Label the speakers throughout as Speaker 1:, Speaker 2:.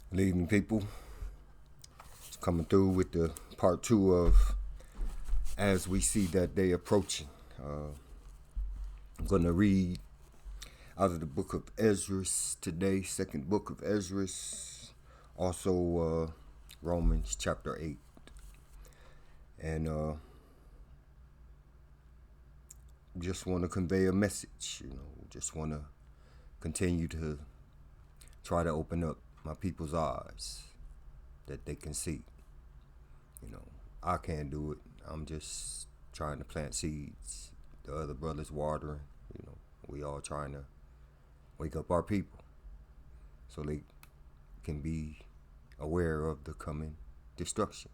Speaker 1: Leading people, it's coming through with the part 2 of As We See That Day Approaching. I'm going to read out of the book of Ezra today, second book of Ezra, also Romans chapter 8. And just want to convey a message, just want to continue to try to open up my people's eyes that they can see. I can't do it. I'm just trying to plant seeds. The other brothers watering. We all trying to wake up our people so they can be aware of the coming destruction.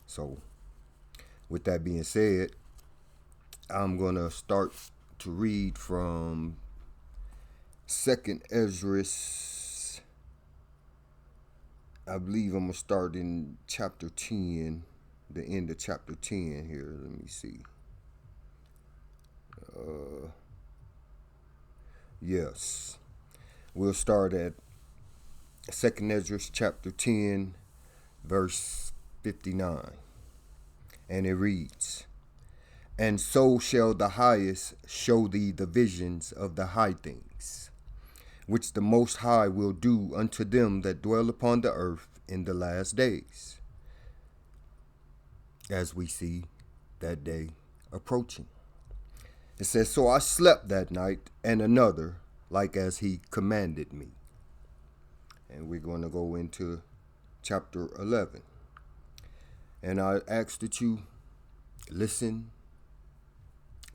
Speaker 1: So with that being said, I'm going to start to read from 2nd Ezra. I believe I'm going to start in chapter 10, the end of chapter 10 here. Let me see. Yes. We'll start at 2nd Ezra chapter 10, verse 59. And it reads, "And so shall the highest show thee the visions of the high things, which the Most High will do unto them that dwell upon the earth in the last days." As we see that day approaching. It says, "So I slept that night, and another, like as he commanded me." And we're going to go into chapter 11. And I ask that you listen,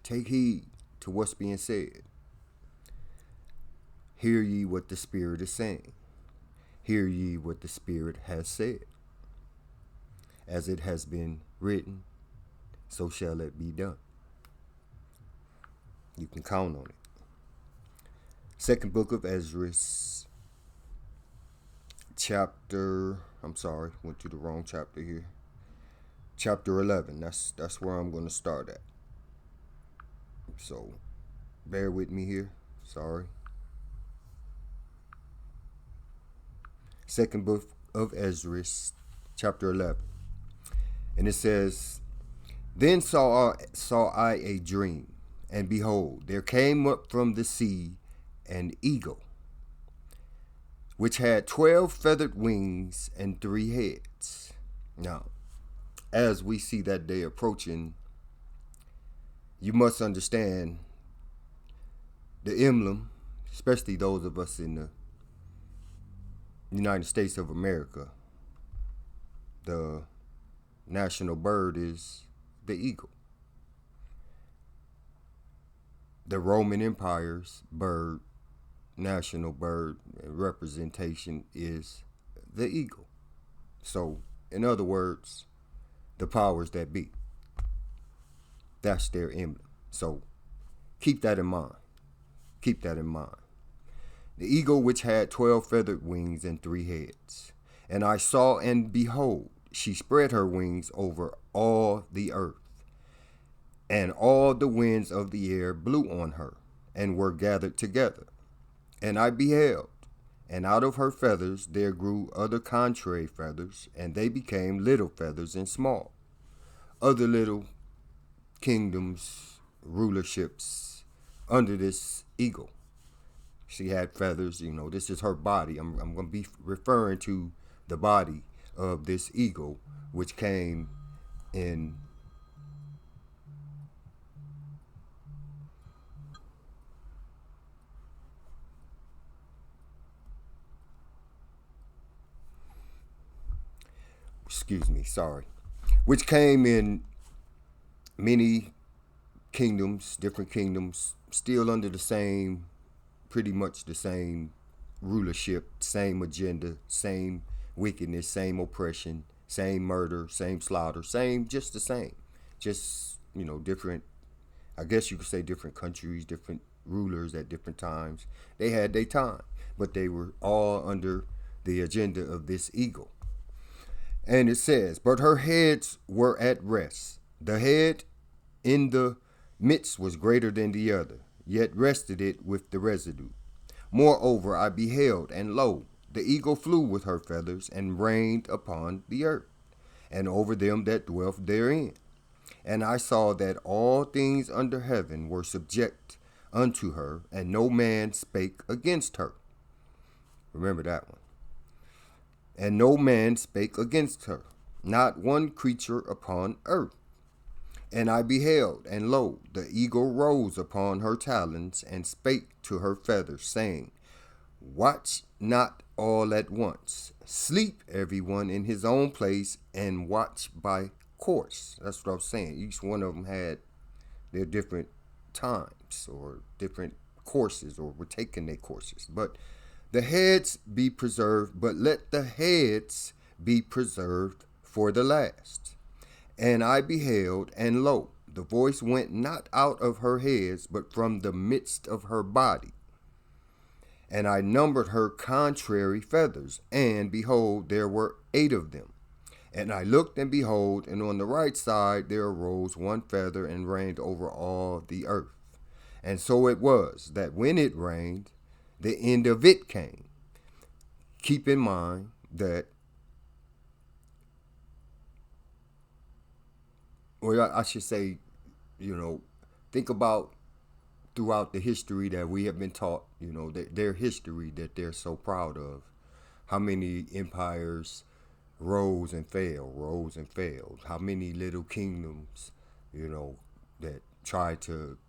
Speaker 1: take heed to what's being said. Hear ye what the Spirit is saying. Hear ye what the Spirit has said. As it has been written, so shall it be done. You can count on it. Second book of Ezra, went to the wrong chapter here. Chapter 11, that's where I'm going to start at. So, bear with me here. Sorry. Second book of Ezra, chapter 11. And it says, "Then saw I a dream, and behold, there came up from the sea an eagle, which had 12 feathered wings and 3 heads." Now, as we see that day approaching, you must understand the emblem, especially those of us in the United States of America. The national bird is the eagle. The Roman Empire's national bird representation is the eagle. So, in other words, the powers that be. That's their emblem. So, keep that in mind. Keep that in mind. The eagle which had 12 feathered wings and 3 heads. And I saw, and behold, she spread her wings over all the earth. And all the winds of the air blew on her, and were gathered together. And I beheld, and out of her feathers there grew other contrary feathers, and they became little feathers and small. Other little kingdoms, rulerships under this eagle. She had feathers, this is her body. I'm going to be referring to the body of this eagle, which came in excuse me, sorry, which came in many kingdoms, different kingdoms, still under the same, pretty much the same rulership, same agenda, same wickedness, same oppression, same murder, same slaughter, same, just the same. Just, different, I guess you could say different countries, different rulers at different times. They had their time, but they were all under the agenda of this eagle. And it says, but her heads were at rest. The head in the midst was greater than the other, yet rested it with the residue. Moreover, I beheld, and lo, the eagle flew with her feathers, and reigned upon the earth, and over them that dwelt therein. And I saw that all things under heaven were subject unto her, and no man spake against her. Remember that one. And no man spake against her, not one creature upon earth. And I beheld, and lo, the eagle rose upon her talons, and spake to her feathers, saying, watch not all at once. Sleep every one in his own place, and watch by course. That's what I was saying. Each one of them had their different times or different courses, or were taking their courses. But the heads be preserved, but let the heads be preserved for the last. And I beheld, and lo, the voice went not out of her heads, but from the midst of her body. And I numbered her contrary feathers, and behold, there were 8 of them. And I looked, and behold, and on the right side there arose one feather, and reigned over all the earth. And so it was, that when it reigned, the end of it came. Keep in mind that, or I should say, think about throughout the history that we have been taught, their history that they're so proud of. How many empires rose and fell. How many little kingdoms, that tried to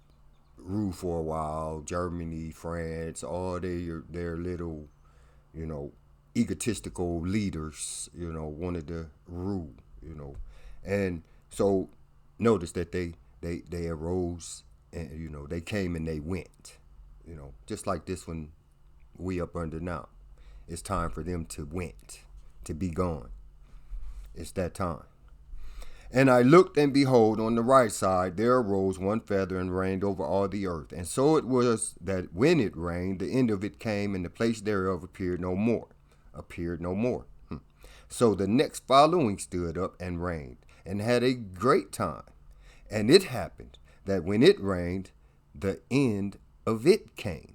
Speaker 1: rule for a while. Germany, France, all their little, egotistical leaders, wanted to rule, And so notice that they arose, and they came and they went, just like this one we up under now. It's time for them to went, to be gone. It's that time. And I looked, and behold, on the right side there arose one feather, and reigned over all the earth. And so it was, that when it reigned, the end of it came, and the place thereof appeared no more. So the next following stood up, and reigned, and had a great time. And it happened, that when it reigned, the end of it came.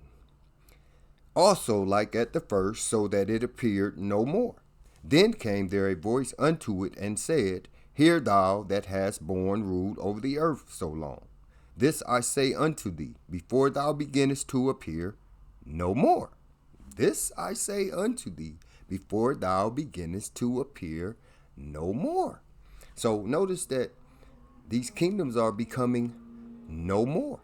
Speaker 1: Also like at the first, so that it appeared no more. Then came there a voice unto it, and said, hear thou that hast borne rule over the earth so long. This I say unto thee, before thou beginnest to appear no more. This I say unto thee, before thou beginnest to appear no more. So notice that these kingdoms are becoming no more.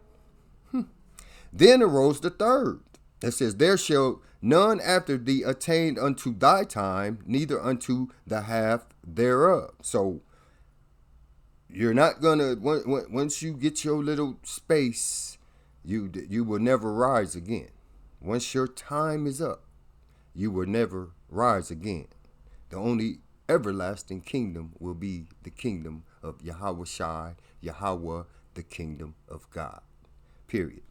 Speaker 1: Then arose the third. It says, there shall none after thee attain unto thy time, neither unto the half thereof. So you're not gonna, once you get your little space, you will never rise again. Once your time is up, you will never rise again. The only everlasting kingdom will be the kingdom of Yahweh Shai, Yahweh, the kingdom of God. Period.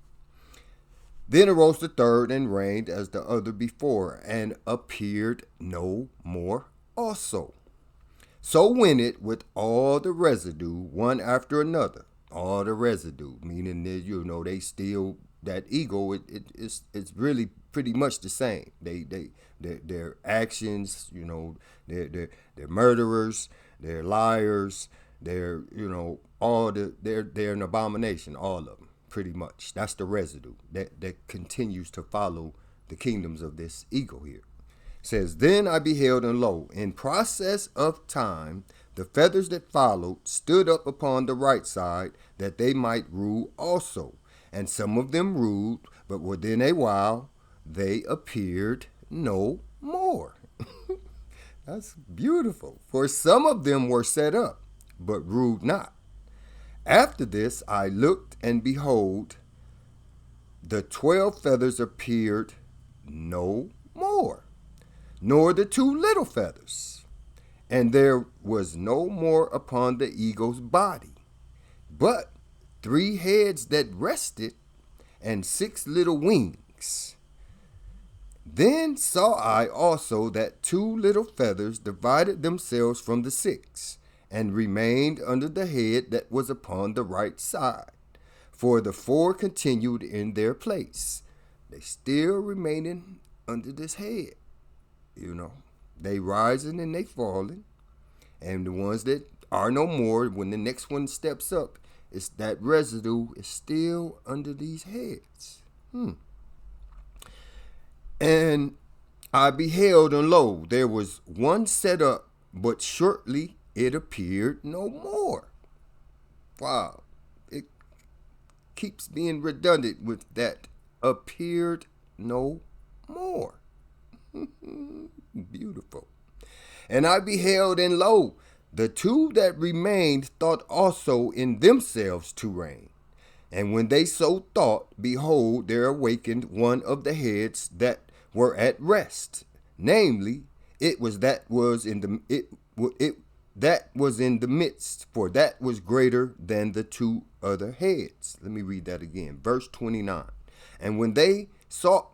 Speaker 1: Then arose the third, and reigned as the other before, and appeared no more also. So went it with all the residue, one after another. All the residue, meaning that, they still, that ego, it's really pretty much the same. Their actions, they're murderers, they're liars, they're they're an abomination, all of them. Pretty much. That's the residue that continues to follow the kingdoms of this eagle here. It says, then I beheld, and lo, in process of time, The feathers that followed stood up upon the right side, that they might rule also. And some of them ruled, but within a while they appeared no more. That's beautiful. For some of them were set up, but ruled not. After this I looked, and behold, the 12 feathers appeared no more, nor the 2 little feathers. And there was no more upon the eagle's body, but 3 heads that rested, and 6 little wings. Then saw I also that 2 little feathers divided themselves from the 6, and remained under the head that was upon the right side. For the 4 continued in their place. They still remaining under this head. They rising and they falling. And the ones that are no more, when the next one steps up, it's that residue is still under these heads. And I beheld, and lo, there was one set up, but shortly it appeared no more. Wow. It keeps being redundant with that appeared no more. Beautiful. And I beheld, and lo, the 2 that remained thought also in themselves to reign. And when they so thought, behold, there awakened one of the heads that were at rest. Namely, it was that was in the midst, for that was greater than the 2 other heads. Let me read that again. Verse 29. And when they so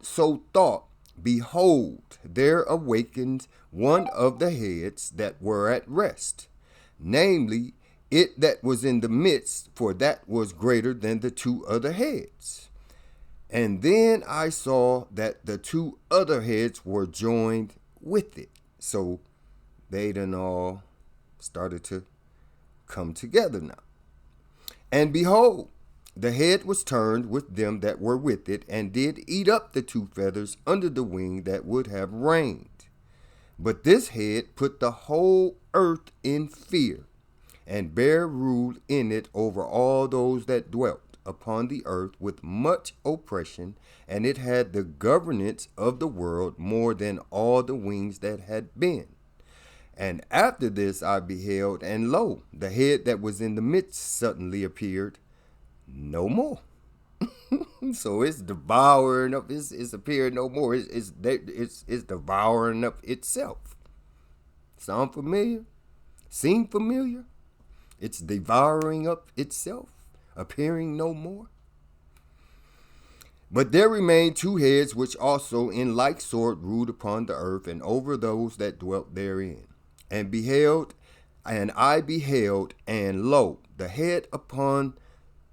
Speaker 1: thought, behold, there awakened one of the heads that were at rest. Namely, it that was in the midst, for that was greater than the 2 other heads. And then I saw that the 2 other heads were joined with it. So they done all started to come together now. And behold, the head was turned with them that were with it, and did eat up the 2 feathers under the wing that would have reigned. But this head put the whole earth in fear, and bare rule in it over all those that dwelt upon the earth with much oppression, and it had the governance of the world more than all the wings that had been. And after this I beheld, and lo, the head that was in the midst suddenly appeared no more. So it's devouring up. It's appearing no more. It's devouring up itself. Sound familiar? Seem familiar? It's devouring up itself, appearing no more. But there remained 2 heads, which also in like sort ruled upon the earth, and over those that dwelt therein. And I beheld, and lo, the head upon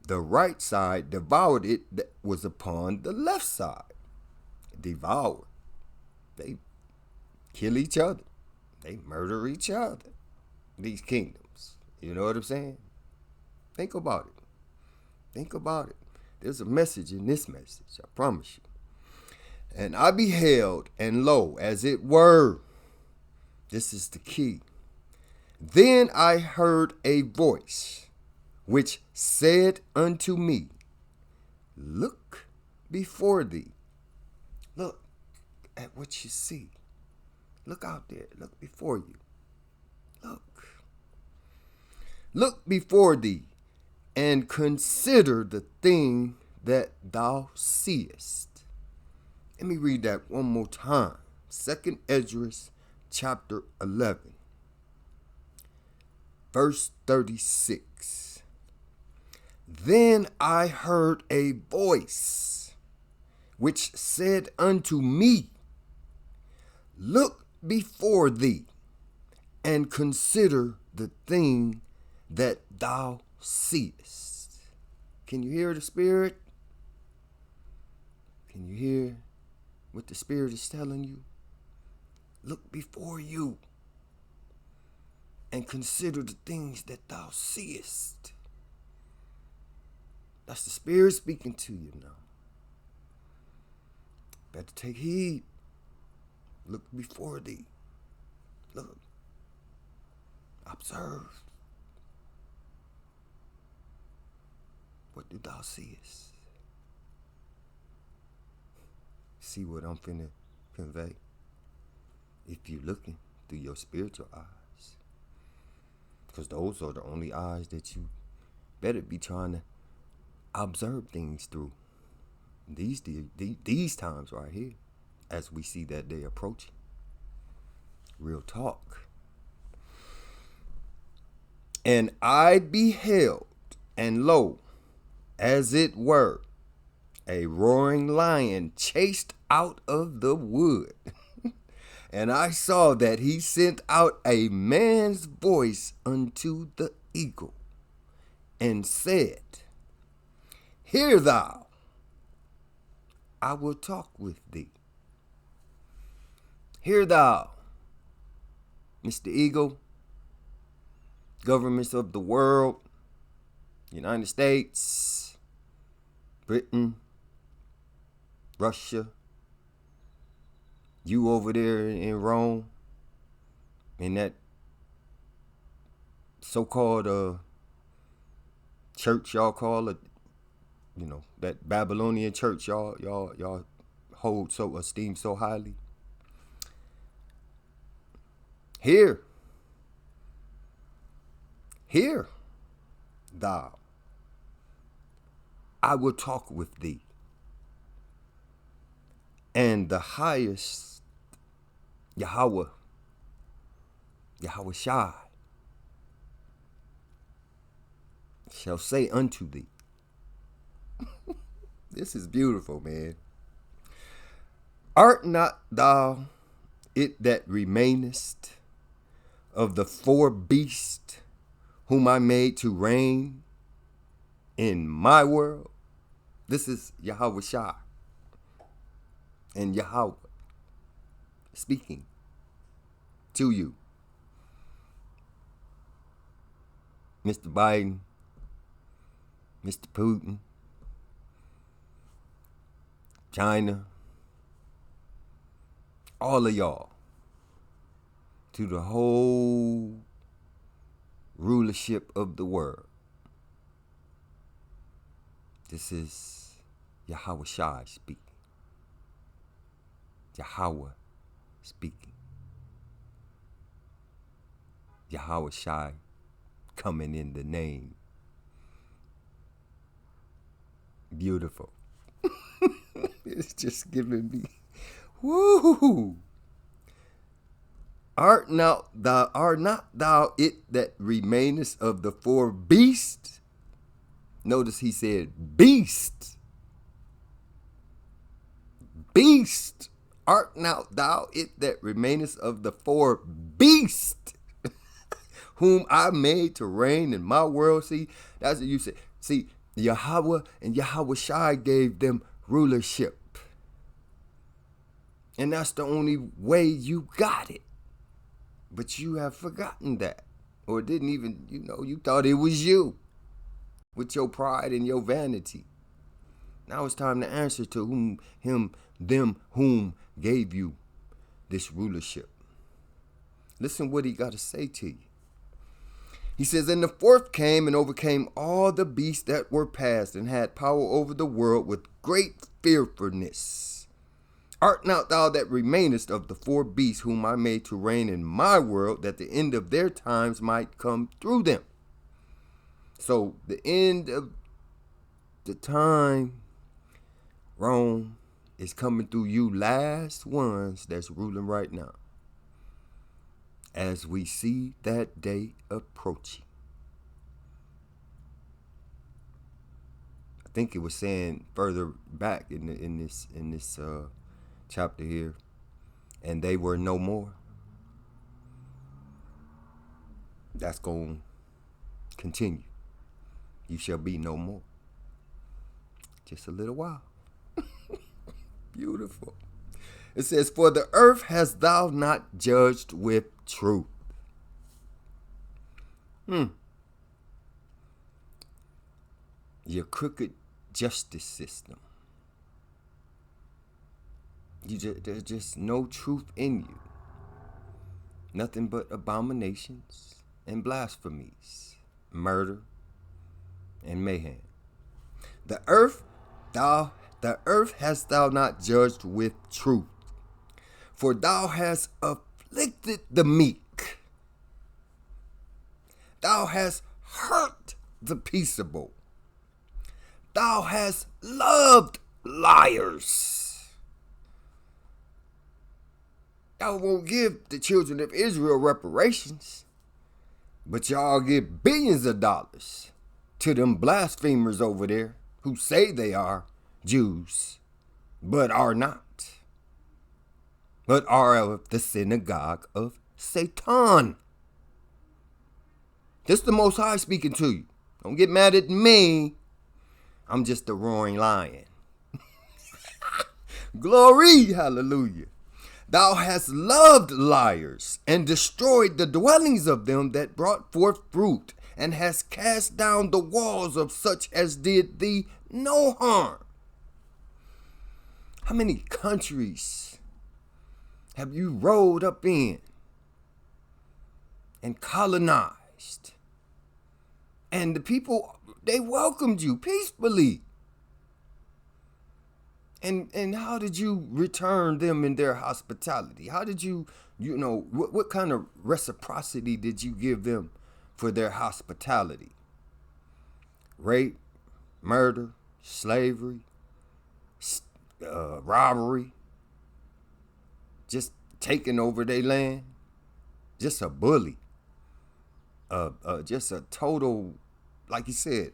Speaker 1: the right side devoured it that was upon the left side. Devoured. They kill each other. They murder each other. These kingdoms. You know what I'm saying? Think about it. Think about it. There's a message in this message, I promise you. And I beheld, and lo, as it were, this is the key. Then I heard a voice, which said unto me, look before thee. Look at what you see. Look out there. Look before you. Look. Look before thee, and consider the thing that thou seest. Let me read that one more time. 2 Esdras chapter 11, verse 36. Then I heard a voice which said unto me, look before thee, and consider the thing that thou seest. Can you hear the Spirit? Can you hear what the Spirit is telling you? Look before you and consider the things that thou seest. That's the Spirit speaking to you now. Better take heed. Look before thee. Look. Observe. What do thou seest? See what I'm finna convey. If you're looking through your spiritual eyes. Because those are the only eyes that you better be trying to observe things through. These times right here, as we see that day approaching. Real talk. And I beheld, and lo, as it were, a roaring lion chased out of the wood. And I saw that he sent out a man's voice unto the eagle, and said, Hear thou, I will talk with thee. Hear thou, Mr. Eagle, governments of the world, United States, Britain, Russia, you over there in Rome, in that so-called church y'all call it, that Babylonian church y'all hold so esteem so highly. Hear thou, I will talk with thee, and the highest Yahweh Shai shall say unto thee. This is beautiful, man. Art not thou it that remainest of the four beasts whom I made to reign in my world? This is Yahweh Shai and Yahweh speaking to you. Mr. Biden, Mr. Putin, China, all of y'all, to the whole rulership of the world. This is Yahweh Shai speaking. Yahweh speaking. Yahweh Shai coming in the name. Beautiful. It's just giving me woo. Art not thou it that remainest of the four beasts? Notice he said beast. Beast. Art not thou it that remainest of the four beasts whom I made to reign in my world? See, that's what you said. See, Yahweh and Yahweh Shai gave them rulership. And that's the only way you got it. But you have forgotten that. Or didn't even, you thought it was you. With your pride and your vanity. Now it's time to answer to whom gave you this rulership. Listen what he got to say to you. He says, and the fourth came and overcame all the beasts that were past, and had power over the world with great fearfulness. Art not thou that remainest of the four beasts whom I made to reign in my world, that the end of their times might come through them? So the end of the time, Rome, is coming through you last ones that's ruling right now. As we see that day approaching. I think it was saying further back in this chapter here, and they were no more. That's going to continue. You shall be no more. Just a little while. Beautiful. It says, for the earth hast thou not judged with truth. Your crooked justice system. There's just no truth in you. Nothing but abominations, and blasphemies, murder, and mayhem. The earth the earth hast thou not judged with truth, for thou hast afflicted the meek. Thou hast hurt the peaceable. Thou hast loved liars. Y'all won't give the children of Israel reparations, but y'all give billions of dollars to them blasphemers over there who say they are Jews, but are not, but are of the synagogue of Satan. This is the Most High speaking to you. Don't get mad at me. I'm just a roaring lion. Glory, hallelujah. Thou hast loved liars and destroyed the dwellings of them that brought forth fruit, and hast cast down the walls of such as did thee no harm. How many countries have you rolled up in and colonized? And the people, they welcomed you peacefully. And how did you return them in their hospitality? How did what kind of reciprocity did you give them for their hospitality? Rape, murder, slavery, robbery, just taking over their land, just a bully, just a total, like you said,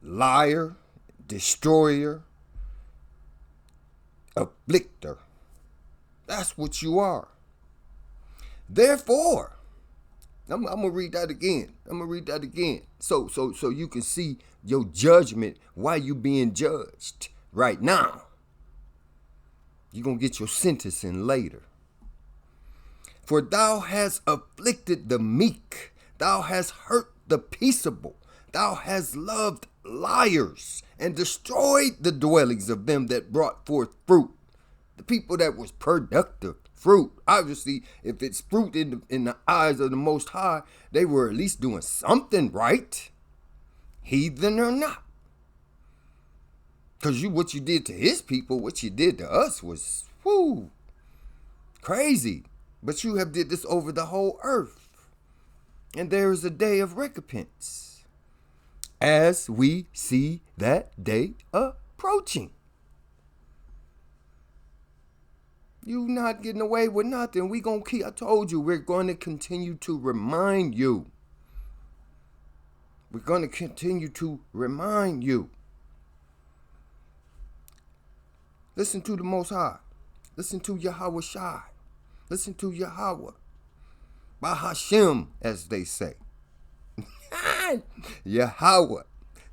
Speaker 1: liar, destroyer, afflictor. That's what you are. Therefore, I'm gonna read that again. So you can see your judgment, why you being judged right now. You're gonna get your sentencing later. For thou hast afflicted the meek, thou hast hurt the peaceable, thou hast loved liars, and destroyed the dwellings of them that brought forth fruit. The people that was productive fruit. Obviously, if it's fruit in the eyes of the Most High, they were at least doing something right, heathen or not. Because what you did to his people, what you did to us was crazy. But you have did this over the whole earth. And there is a day of recompense, as we see that day approaching. You not getting away with nothing. I told you, we're going to continue to remind you. We're going to continue to remind you. Listen to the Most High. Listen to Yahweh Shai. Listen to Yahweh. Bahashem, as they say. Yahweh.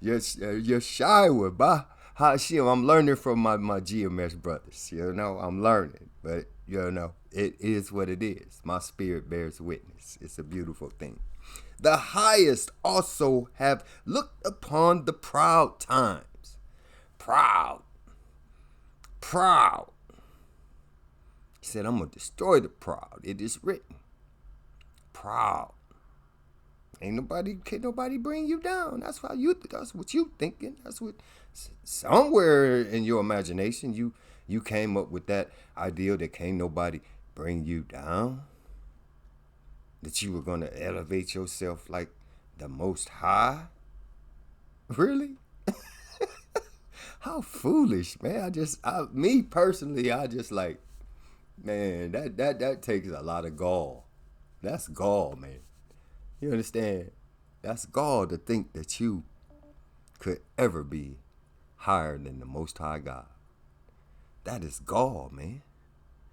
Speaker 1: Yeshua. Bahashem. I'm learning from my GMS brothers. I'm learning. But, it is what it is. My spirit bears witness. It's a beautiful thing. The highest also have looked upon the proud times. Proud. He said, I'm going to destroy the proud. It is written. Proud. Can't nobody bring you down. That's what you thinking. That's what somewhere in your imagination you came up with that ideal that can't nobody bring you down. That you were going to elevate yourself like the Most High. Really? How foolish, man. Me personally, I just like, man, that takes a lot of gall. That's gall, man. You understand? That's gall to think that you could ever be higher than the Most High God. That is gall, man.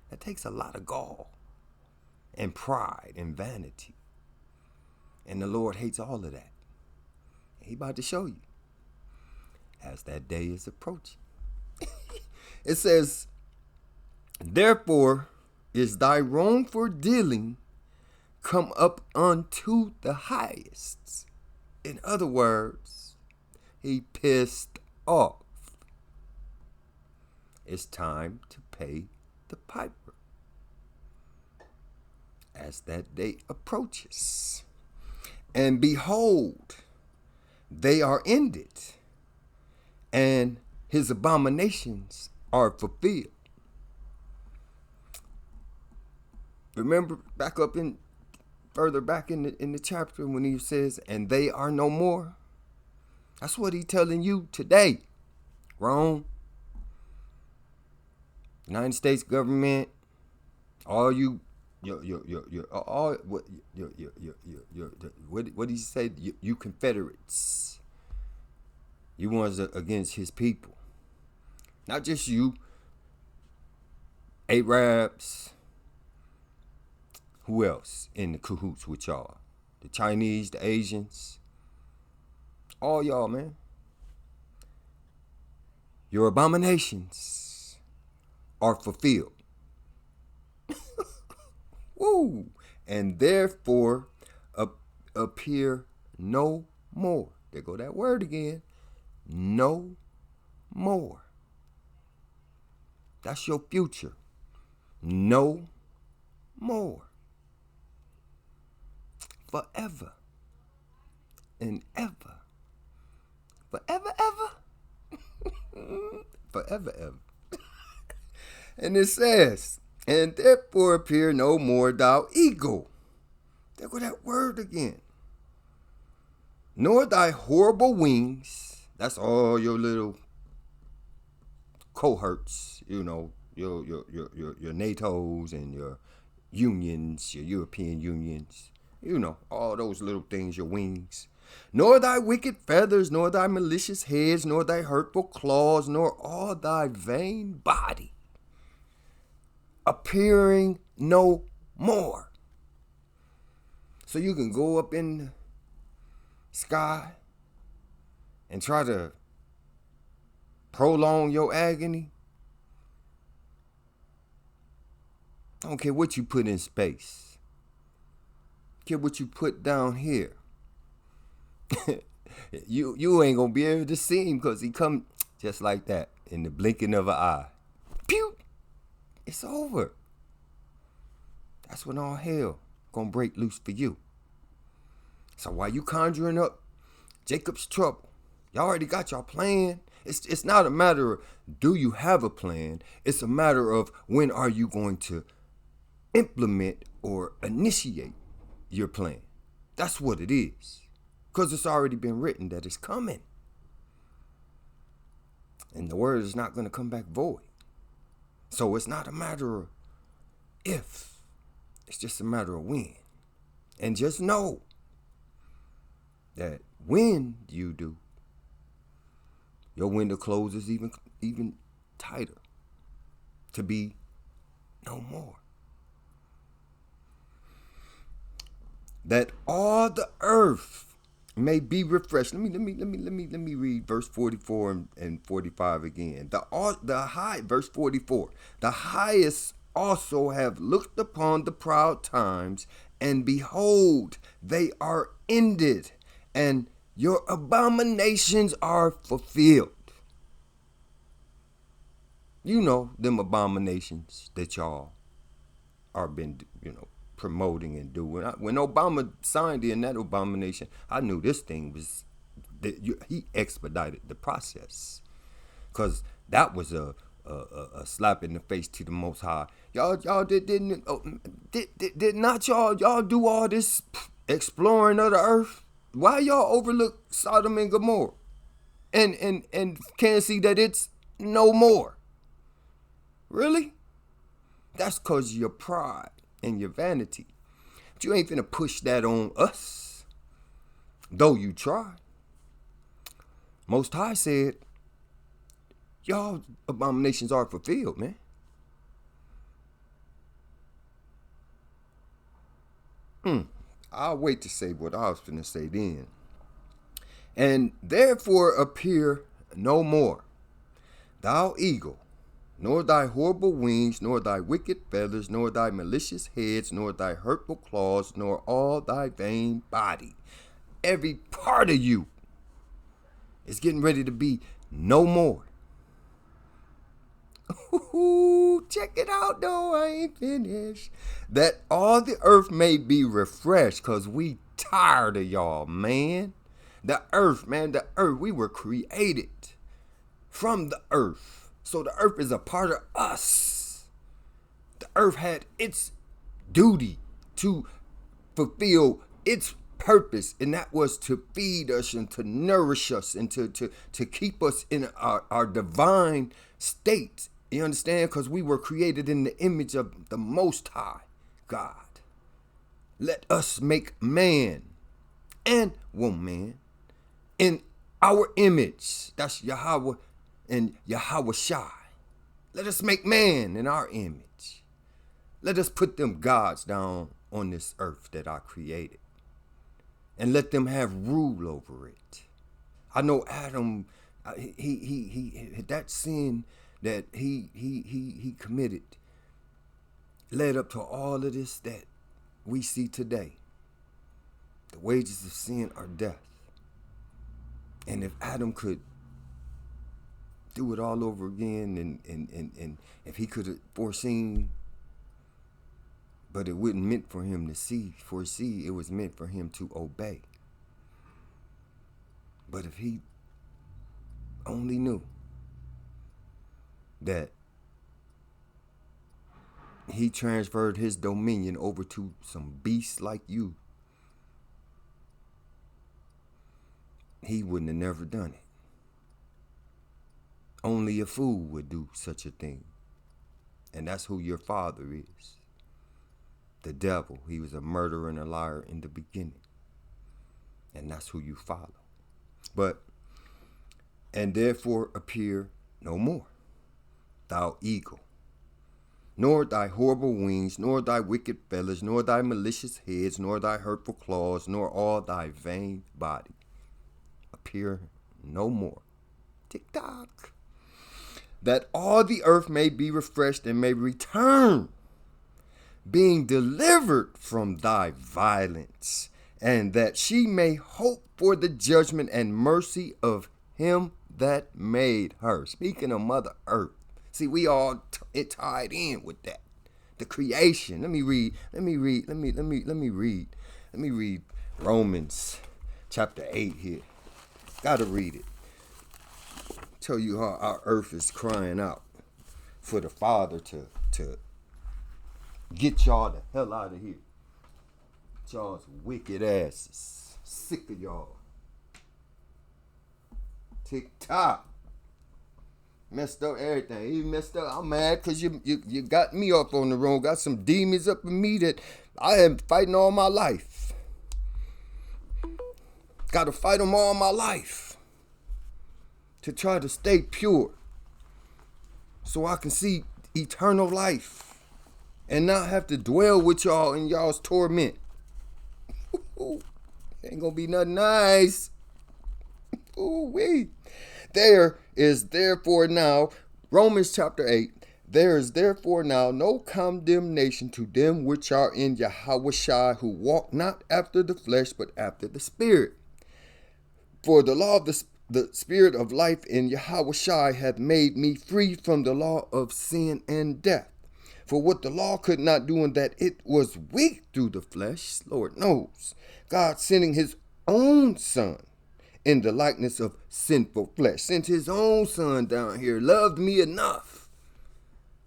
Speaker 1: That takes a lot of gall and pride and vanity. And the Lord hates all of that. He about to show you as that day is approaching. It says, therefore is thy wrongful dealing come up unto the highest. In other words, he pissed off. It's time to pay the piper as that day approaches. And behold, they are ended, and his abominations are fulfilled. Remember back up in further back in the chapter when he says, and they are no more. That's what he's telling you today. Rome, United States government, all you all what did he say? You Confederates, you ones against his people. Not just you, Arabs. Who else in the cahoots with y'all? The Chinese, the Asians, all y'all, man. Your abominations are fulfilled. Woo! And therefore appear no more. There go that word again. No more. That's your future. No more. Forever and ever. Forever, ever. Forever, ever. And it says, and therefore appear no more thou eagle. There go that word again. Nor thy horrible wings. That's all your little cohorts, you know, your NATOs and your unions, your European unions. You know, all those little things, your wings. Nor thy wicked feathers, nor thy malicious heads, nor thy hurtful claws, nor all thy vain body, appearing no more. So you can go up in the sky and try to prolong your agony. I don't care what you put in space. Care what you put down here. you ain't gonna be able to see him because he come just like that in the blinking of an eye. Pew! It's over. That's when all hell gonna break loose for you. So while you conjuring up Jacob's trouble, y'all already got y'all plan. It's not a matter of do you have a plan. It's a matter of when are you going to implement or initiate your plan. That's what it is. Because it's already been written that it's coming. And the word is not going to come back void. So it's not a matter of if. It's just a matter of when. And just know that when you do, your window closes even tighter to be no more. That all the earth may be refreshed. Let me read verse 44 and 45 again. Verse 44. The highest also have looked upon the proud times, and behold, they are ended, and your abominations are fulfilled. You know them abominations that y'all are been, promoting and doing. When Obama signed in that abomination, I knew this thing was, he expedited the process, because that was a slap in the face to the Most High. Y'all did not y'all do all this exploring of the earth? Why y'all overlook Sodom and Gomorrah and can't see that it's no more? Really? That's because of your pride and your vanity. But you ain't finna push that on us, though you try. Most High said, y'all abominations are fulfilled, man. I'll wait to say what I was finna say then. And therefore appear no more, thou eagle, nor thy horrible wings, nor thy wicked feathers, nor thy malicious heads, nor thy hurtful claws, nor all thy vain body. Every part of you is getting ready to be no more. Ooh, check it out though, I ain't finished. That all the earth may be refreshed, because we tired of y'all, man. The earth, man, the earth. We were created from the earth. So the earth is a part of us. The earth had its duty to fulfill its purpose, and that was to feed us and to nourish us and to keep us in our divine state. You understand? Because we were created in the image of the Most High God. Let us make man and woman in our image. That's Yahweh and Yahweh Shai. Let us make man in our image. Let us put them gods down on this earth that I created, and let them have rule over it. I know Adam, he that sin that he committed led up to all of this that we see today. The wages of sin are death. And if Adam could do it all over again, and if he could have foreseen, but it wasn't meant for him to foresee, it was meant for him to obey. But if he only knew that he transferred his dominion over to some beasts like you, he wouldn't have never done it. Only a fool would do such a thing. And that's who your father is. The devil. He was a murderer and a liar in the beginning. And that's who you follow. And therefore appear no more, thou eagle, nor thy horrible wings, nor thy wicked feathers, nor thy malicious heads, nor thy hurtful claws, nor all thy vain body. Appear no more. Tick-tock. That all the earth may be refreshed and may return, being delivered from thy violence, and that she may hope for the judgment and mercy of him that made her. Speaking of Mother Earth, see, we all tied in with that. The creation. Let me read Romans chapter 8 here. Gotta read it. Tell you how our earth is crying out for the Father to get y'all the hell out of here. Y'all's wicked asses. Sick of y'all. Tick-tock. Messed up everything. He messed up. I'm mad because you got me up on the road. Got some demons up in me that I have been fighting all my life. Got to fight them all my life to try to stay pure so I can see eternal life and not have to dwell with y'all in y'all's torment. Ain't gonna be nothing nice. Ooh-wee. There is therefore now, Romans chapter 8, there is therefore now no condemnation to them which are in Yahweh Shai, who walk not after the flesh, but after the Spirit. For the law of the Spirit of life in Yahweh Shai hath made me free from the law of sin and death. For what the law could not do, in that it was weak through the flesh, Lord knows, God sending his own Son in the likeness of sinful flesh, sent his own Son down here, loved me enough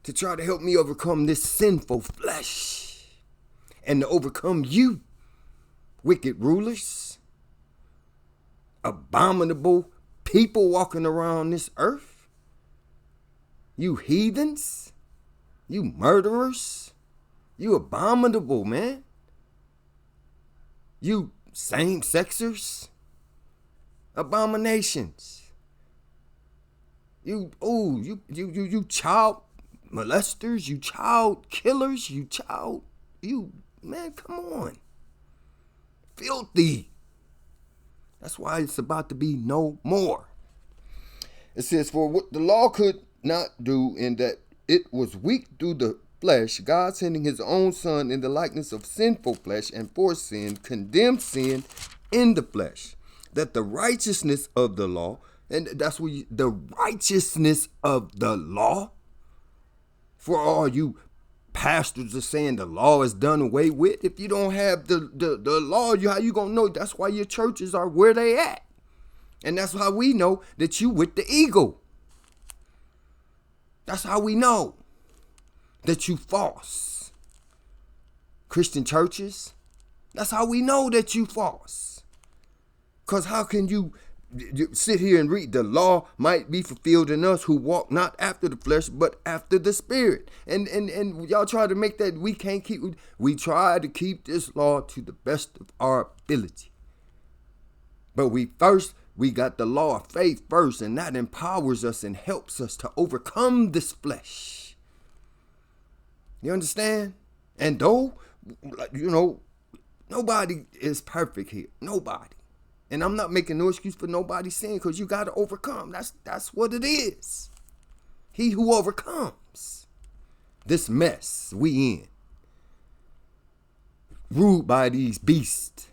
Speaker 1: to try to help me overcome this sinful flesh and to overcome you, wicked rulers, abominable people walking around this earth, you heathens, you murderers, you abominable, man, you same-sexers, abominations, you child molesters, you child killers, man, come on, filthy. That's why it's about to be no more. It says, for what the law could not do, in that it was weak through the flesh, God sending his own Son in the likeness of sinful flesh, and for sin, condemned sin in the flesh, that the righteousness of the law, and that's what the righteousness of the law, for all you pastors are saying the law is done away with. If you don't have the law, how you gonna know? That's why your churches are where they at. And that's how we know that you with the eagle. That's how we know that you false. Christian churches, that's how we know that you false. Because how can you sit here and read the law might be fulfilled in us who walk not after the flesh, but after the spirit. And y'all try to make that we can't keep. We try to keep this law to the best of our ability. But we got the law of faith first, and that empowers us and helps us to overcome this flesh. You understand? And though, nobody is perfect here. Nobody. And I'm not making no excuse for nobody's sin, because you got to overcome. That's what it is. He who overcomes this mess we in, ruled by these beasts.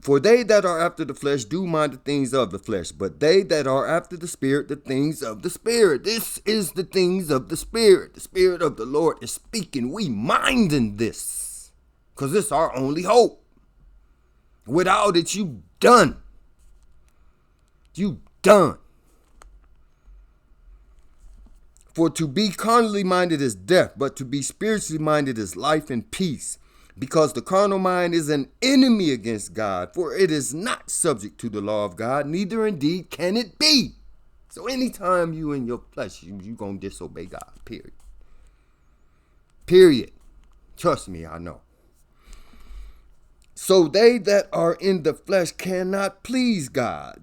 Speaker 1: For they that are after the flesh do mind the things of the flesh, but they that are after the spirit, the things of the spirit. This is the things of the spirit. The spirit of the Lord is speaking. We minding this, because it's our only hope. Without it, you done. You done. For to be carnally minded is death, but to be spiritually minded is life and peace. Because the carnal mind is an enemy against God, for it is not subject to the law of God, neither indeed can it be. So anytime you in your flesh, you going to disobey God, period. Period. Trust me, I know. So they that are in the flesh cannot please God.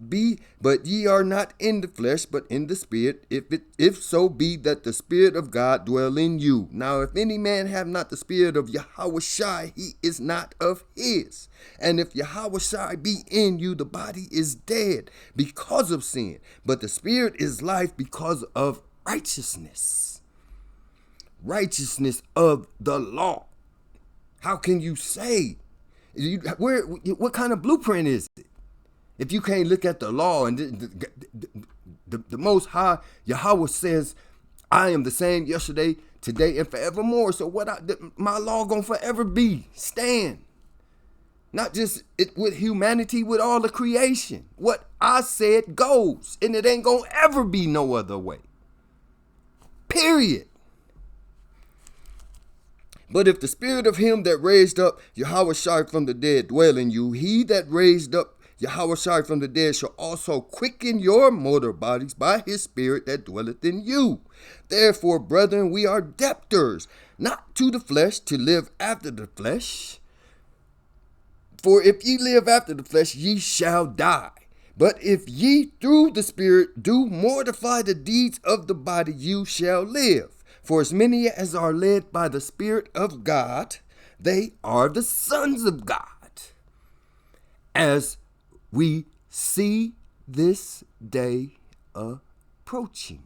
Speaker 1: But ye are not in the flesh, but in the spirit, if so be that the spirit of God dwell in you. Now, if any man have not the spirit of Yahushua, he is not of his. And if Yahushua be in you, the body is dead because of sin, but the spirit is life because of righteousness. Righteousness of the law. How can you say? What kind of blueprint is it? If you can't look at the law and the Most High, Yahweh says, I am the same yesterday, today, and forevermore. So my law gonna forever be, stand. Not just it with humanity, with all the creation. What I said goes, and it ain't gonna ever be no other way. Period. But if the spirit of him that raised up Yahushua from the dead dwell in you, he that raised up Yahushua from the dead shall also quicken your mortal bodies by his spirit that dwelleth in you. Therefore, brethren, we are debtors, not to the flesh, to live after the flesh. For if ye live after the flesh, ye shall die. But if ye through the spirit do mortify the deeds of the body, you shall live. For as many as are led by the Spirit of God, they are the sons of God. As we see this day approaching.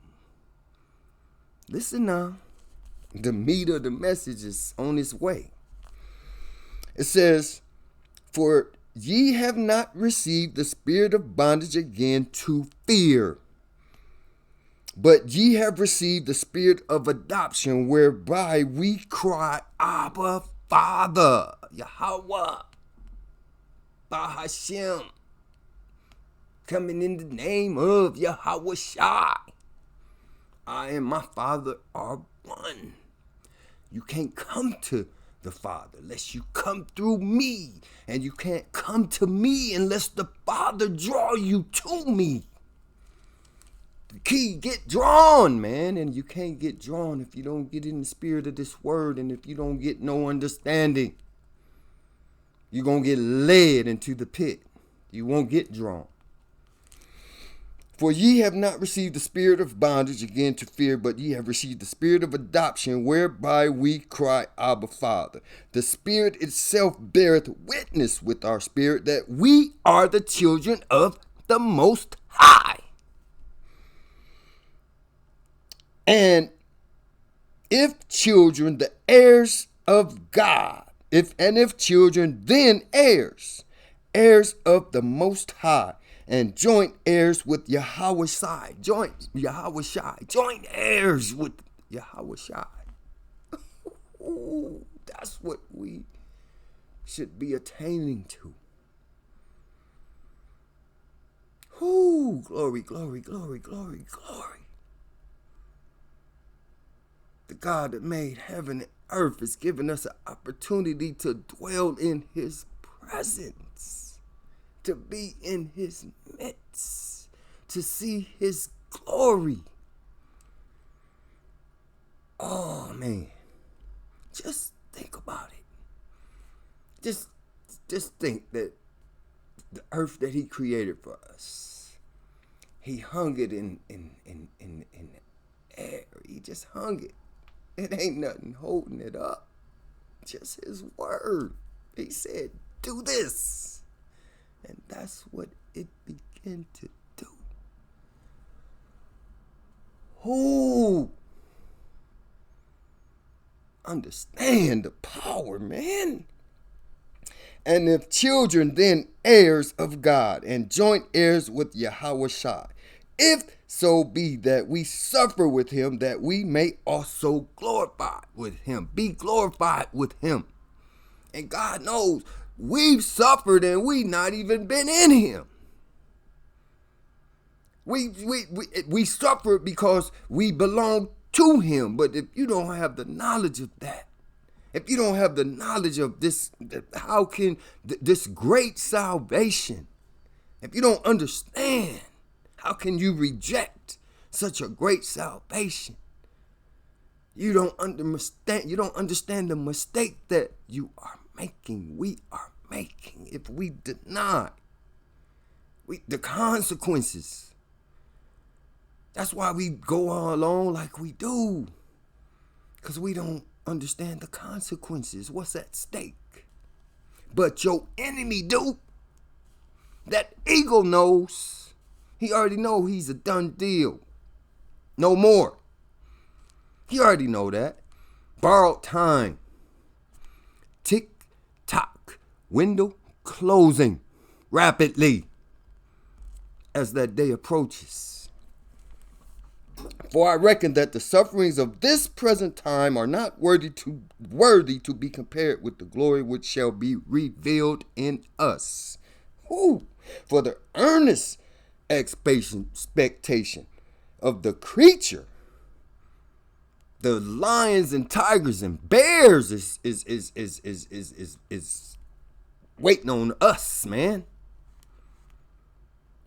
Speaker 1: Listen now. The meat of the message is on its way. It says, for ye have not received the spirit of bondage again to fear, but ye have received the spirit of adoption, whereby we cry, Abba, Father, Yahweh, Bahashem, coming in the name of Yahushua. I and my Father are one. You can't come to the Father unless you come through me, and you can't come to me unless the Father draw you to me. Key, get drawn, man. And you can't get drawn if you don't get in the spirit of this word, and if you don't get no understanding. You're going to get led into the pit. You won't get drawn. For ye have not received the spirit of bondage again to fear, but ye have received the spirit of adoption, whereby we cry, Abba, Father. The Spirit itself beareth witness with our spirit that we are the children of the Most High. And if children, the heirs of God, if children, then heirs of the Most High, and joint heirs with Yahushua, joint heirs with Yahweh Shai. Ooh, that's what we should be attaining to. Ooh, glory, glory, glory, glory, glory. The God that made heaven and earth is giving us an opportunity to dwell in his presence, to be in his midst, to see his glory. Oh, man. Just think about it. Just think that the earth that he created for us, he hung it in the air. He just hung it. It ain't nothing holding it up. Just his word. He said, do this. And that's what it began to do. Ooh. Understand the power, man. And if children, then heirs of God and joint heirs with Yahweh Shai, if so be that we suffer with him, that we may also glorify with him, be glorified with him. And God knows we've suffered and we not even been in him. We suffer because we belong to him. But if you don't have the knowledge of that, if you don't have the knowledge of this, how can this great salvation, if you don't understand, how can you reject such a great salvation? You don't understand the mistake that you are making. We are making if we deny the consequences. That's why we go along like we do, because we don't understand the consequences. What's at stake? But your enemy do. That ego knows. He already know he's a done deal. No more. He already know that. Borrowed time. Tick tock. Window closing rapidly as that day approaches. For I reckon that the sufferings of this present time are not worthy to be compared with the glory which shall be revealed in us. Woo! For the earnest expectation of the creature, the lions and tigers and bears is waiting on us, man.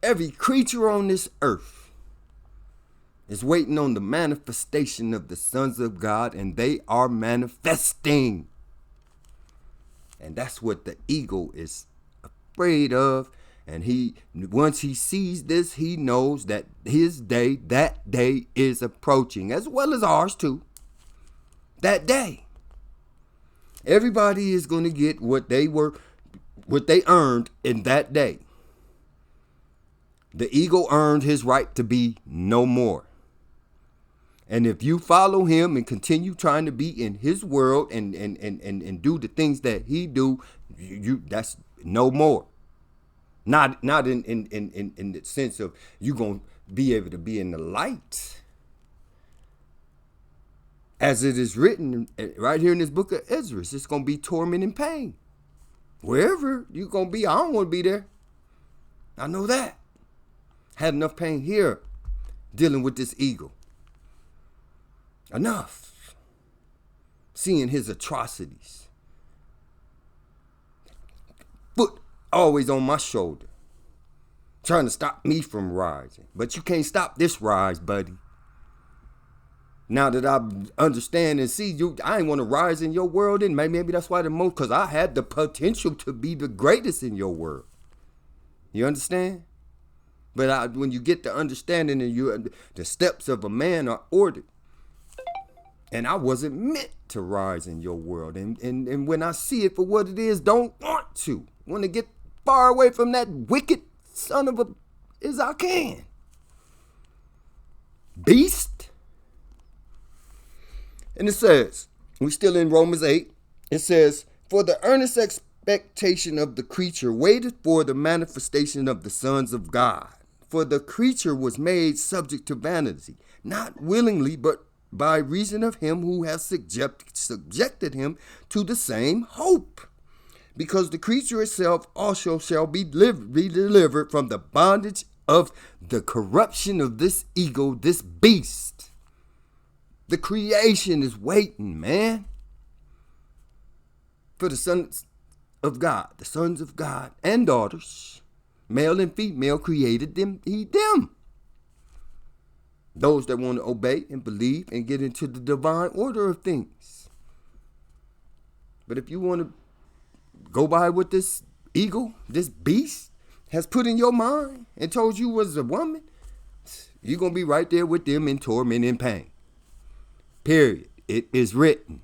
Speaker 1: Every creature on this earth is waiting on the manifestation of the sons of God, and they are manifesting. And that's what the eagle is afraid of. And once he sees this, he knows that that day is approaching, as well as ours too. That day. Everybody is going to get what they earned in that day. The eagle earned his right to be no more. And if you follow him and continue trying to be in his world and do the things that he do, that's no more. Not in the sense of you gonna be able to be in the light. As it is written right here in this book of Ezra, it's gonna be torment and pain. Wherever you're gonna be, I don't want to be there. I know that. Had enough pain here dealing with this eagle. Enough. Seeing his atrocities. Foot always on my shoulder. Trying to stop me from rising. But you can't stop this rise, buddy. Now that I understand and see you, I ain't want to rise in your world. And maybe that's why because I had the potential to be the greatest in your world. You understand? But when you get the understanding and the steps of a man are ordered. And I wasn't meant to rise in your world. And when I see it for what it is, don't want to. Want to get far away from that wicked son of a as I can. Beast. And it says, we're still in Romans 8. It says, for the earnest expectation of the creature waited for the manifestation of the sons of God. For the creature was made subject to vanity, not willingly, but by reason of him who has subjected him to the same hope. Because the creature itself also shall be delivered from the bondage of the corruption of this ego, this beast. The creation is waiting, man, for the sons of God, the sons of God and daughters, male and female, created them, them. Those that want to obey and believe and get into the divine order of things. But if you want to go by what this ego, this beast, has put in your mind and told you was a woman, you're going to be right there with them in torment and pain. Period. It is written.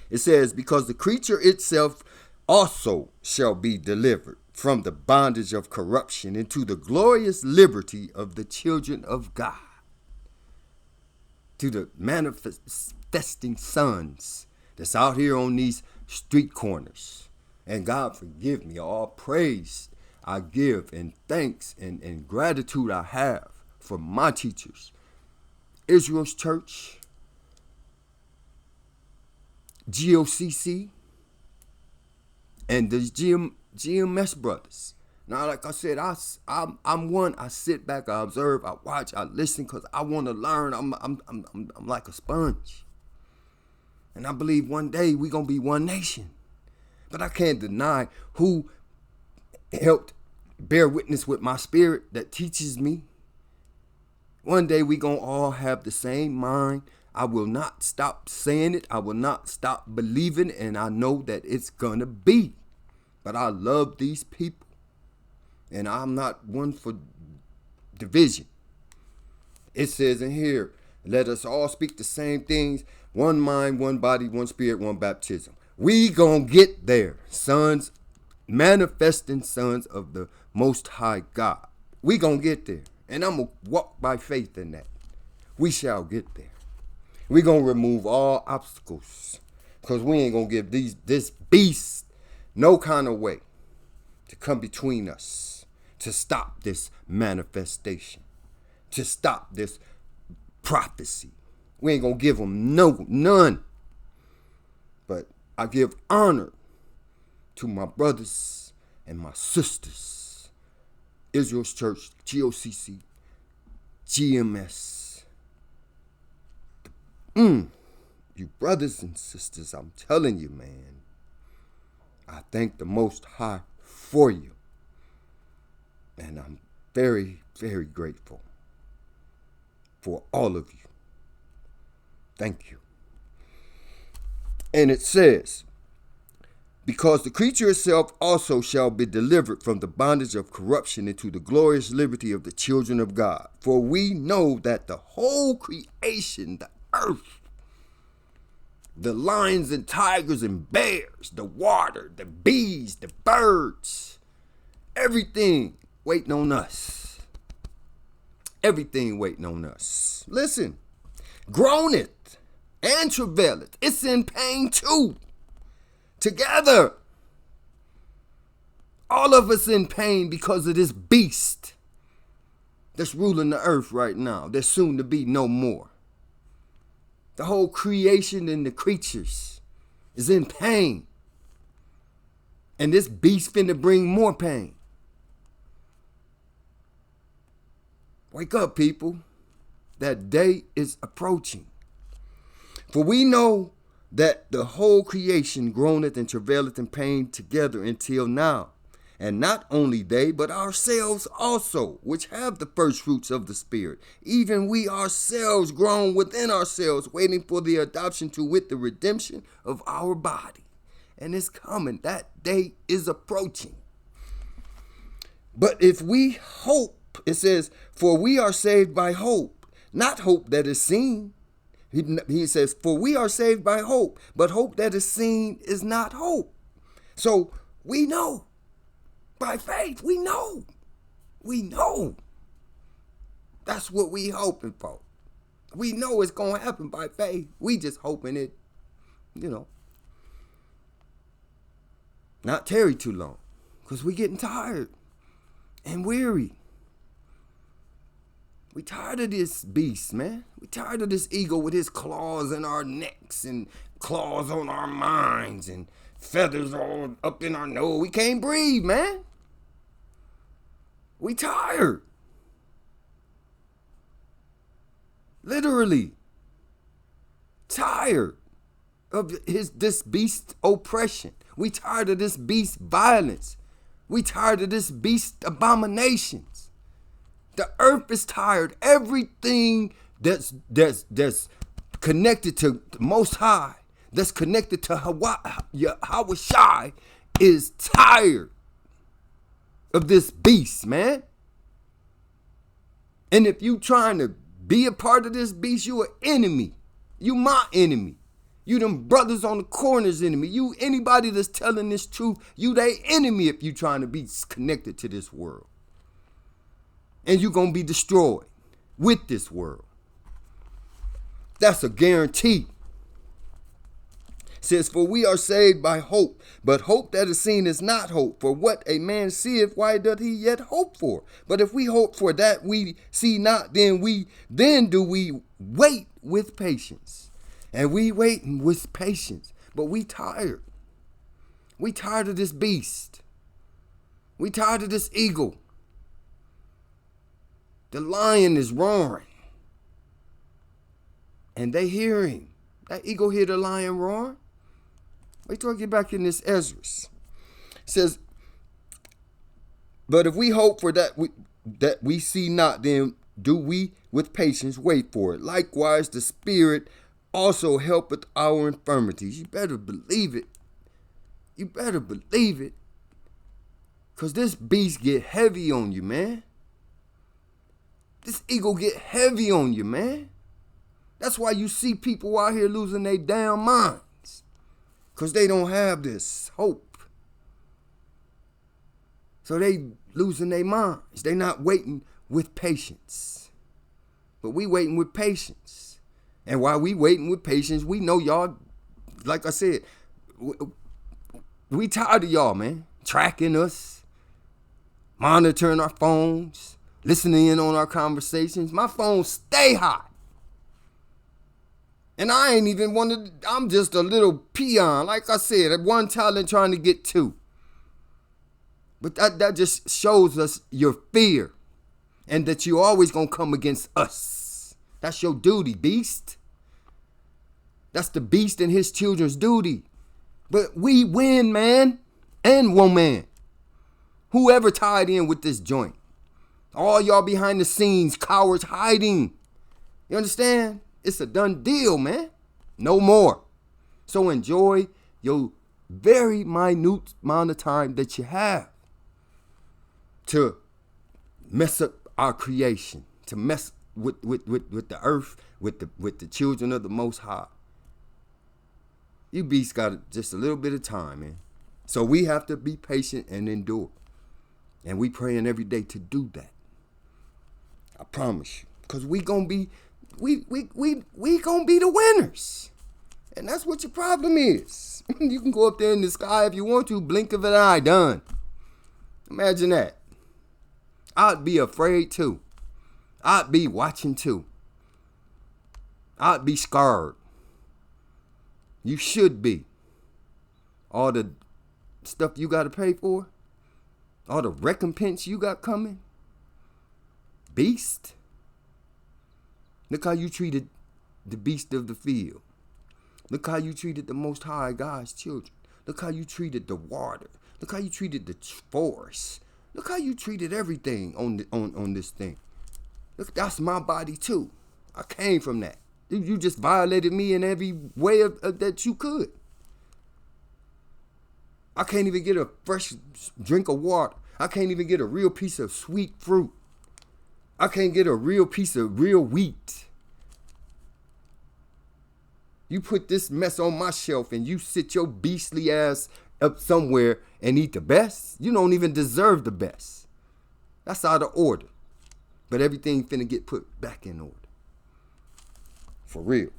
Speaker 1: It says, because the creature itself also shall be delivered from the bondage of corruption into the glorious liberty of the children of God. To the manifesting sons that's out here on these street corners. And God forgive me, all praise I give and thanks and gratitude I have for my teachers. Israel's Church, GOCC, and the GMS brothers. Now, like I said, I'm one. I sit back, I observe, I watch, I listen, because I want to learn. I'm like a sponge, and I believe one day we gonna be one nation. But I can't deny who helped bear witness with my spirit that teaches me. One day we gonna all have the same mind. I will not stop saying it. I will not stop believing, and I know that it's gonna be. But I love these people, and I'm not one for division. It says in here, let us all speak the same things, one mind, one body, one spirit, one baptism. We gonna get there, sons, manifesting sons of the Most High God. We gonna get there, and I'm gonna walk by faith in that. We shall get there. We gonna remove all obstacles, because we ain't gonna give this beast no kind of way to come between us, to stop this manifestation, to stop this prophecy. We ain't gonna give them none. But I give honor to my brothers and my sisters, Israel's Church, GOCC, GMS. You brothers and sisters, I'm telling you, man, I thank the Most High for you. And I'm very, very grateful for all of you. Thank you. And it says, because the creature itself also shall be delivered from the bondage of corruption into the glorious liberty of the children of God. For we know that the whole creation, the earth, the lions and tigers and bears, the water, the bees, the birds, everything waiting on us. Everything waiting on us. Listen, groaneth and travaileth. It's in pain too. Together. All of us in pain because of this beast that's ruling the earth right now. There's soon to be no more. The whole creation and the creatures is in pain. And this beast finna bring more pain. Wake up, people. That day is approaching. For we know that the whole creation groaneth and travaileth in pain together until now. And not only they, but ourselves also, which have the first fruits of the Spirit. Even we ourselves groan within ourselves, waiting for the adoption to wit the redemption of our body. And it's coming. That day is approaching. But if we hope, it says, for we are saved by hope, not hope that is seen. He says, for we are saved by hope, but hope that is seen is not hope. So we know. By faith, we know. We know. That's what we hoping for. We know it's going to happen by faith. We just hoping it, not tarry too long. Because we getting tired and weary. We tired of this beast, man. We tired of this ego with his claws in our necks and claws on our minds and feathers all up in our nose. We can't breathe, man. We tired. Literally. Tired of this beast oppression. We tired of this beast violence. We tired of this beast abominations. The earth is tired. Everything that's connected to the Most High, that's connected to Hawashai, is tired of this beast, man. And if you trying to be a part of this beast, you an enemy. You my enemy. You them brothers on the corner's enemy. You anybody that's telling this truth, you they enemy if you trying to be connected to this world. And you gonna be destroyed with this world. That's a guarantee. It says, for we are saved by hope, but hope that is seen is not hope. For what a man seeth, why doth he yet hope for? But if we hope for that we see not, then do we wait with patience. And we waiting with patience, but we tired. We tired of this beast. We tired of this eagle. The lion is roaring. And they hear him. That eagle hear the lion roar. Wait till I get back in this Ezra. It says, but if we hope for that we see not, then do we with patience wait for it. Likewise, the Spirit also helpeth our infirmities. You better believe it. You better believe it. Because this beast get heavy on you, man. This eagle get heavy on you, man. That's why you see people out here losing their damn minds. Because they don't have this hope. So they losing their minds. They not waiting with patience. But we waiting with patience. And while we waiting with patience, we know y'all, like I said, we tired of y'all, man. Tracking us. Monitoring our phones. Listening in on our conversations. My phone stay hot. And I ain't even I'm just a little peon. Like I said, one talent trying to get two. But that just shows us your fear. And that you always gonna come against us. That's your duty, beast. That's the beast and his children's duty. But we win, man. And woman. Whoever tied in with this joint. All y'all behind the scenes, cowards hiding. You understand? It's a done deal, man. No more. So enjoy your very minute amount of time that you have to mess up our creation, to mess with the earth, with the children of the Most High. You beasts got just a little bit of time, man. So we have to be patient and endure. And we praying every day to do that. I promise you. Because we gonna be the winners. And that's what your problem is. You can go up there in the sky if you want to, blink of an eye, done. Imagine that. I'd be afraid too. I'd be watching too. I'd be scared. You should be. All the stuff you got to pay for, all the recompense you got coming. Beast. Look how you treated the beast of the field. Look how you treated the Most High God's children. Look how you treated the water. Look how you treated the forest. Look how you treated everything on this thing. Look, that's my body too. I came from that. You just violated me in every way that you could. I can't even get a fresh drink of water. I can't even get a real piece of sweet fruit. I can't get a real piece of real wheat. You put this mess on my shelf and you sit your beastly ass up somewhere and eat the best. You don't even deserve the best. That's out of order. But everything finna get put back in order. For real.